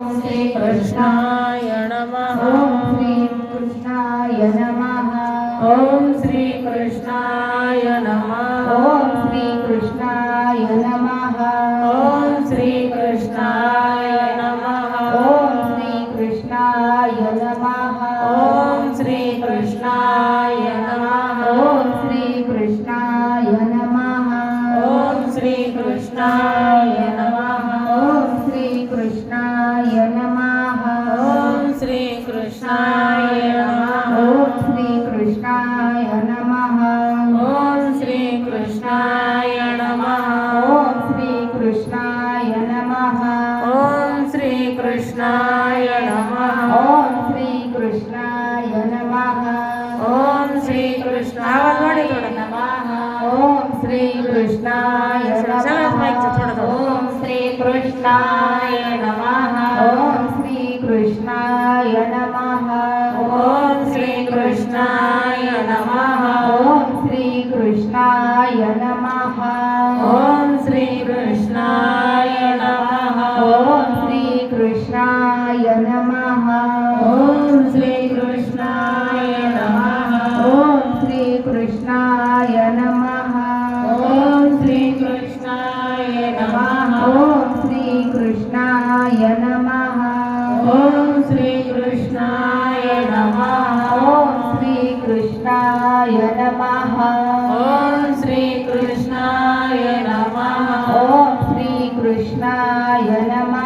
श्री कृष्णाय नमः। ओम श्री कृष्णाय नमः। ओम श्री कृष्णाय नमः। ओम श्री कृष्णाय नमः। ओम श्री कृष्णाय नमः। ओम श्री कृष्णाय नमः। ओम श्री कृष्णाय नमः। ओम श्री कृष्णाय नमः। ओम श्री कृष्णाय नमः। ओम श्री कृष्णाय नमः। ओम श्री कृष्णाय नमः। ओम श्री कृष्णाय नमः। ओम श्री कृष्णाय नमः। ओम श्री कृष्णाय नमः। ओम श्री कृष्णाय नमः। ओम श्री कृष्णाय नमः। ओम श्री कृष्ण आवाज वाढे थोडा नमः। ओम श्री कृष्णाय सगळ्यात माईकचं नमः। थोडं थोडं. ओम श्री कृष्णाय नमः। ओम श्री कृष्णाय नमः। ओम श्री कृष्णाय नमः. ओम श्री कृष्णाय नमः। ओम श्री कृष्णाय नमः. ओम श्री कृष्णाय नमः। ओम श्री कृष्णाय नमः. ओम श्री कृष्णाय नमः। ओम श्री कृष्णाय नमः. ओम श्री कृष्णाय नमः। ओम श्री कृष्णाय नमः. ओम श्री कृष्णाय नमः। ओम श्री कृष्णाय नमः. ओम श्री कृष्णाय नमः।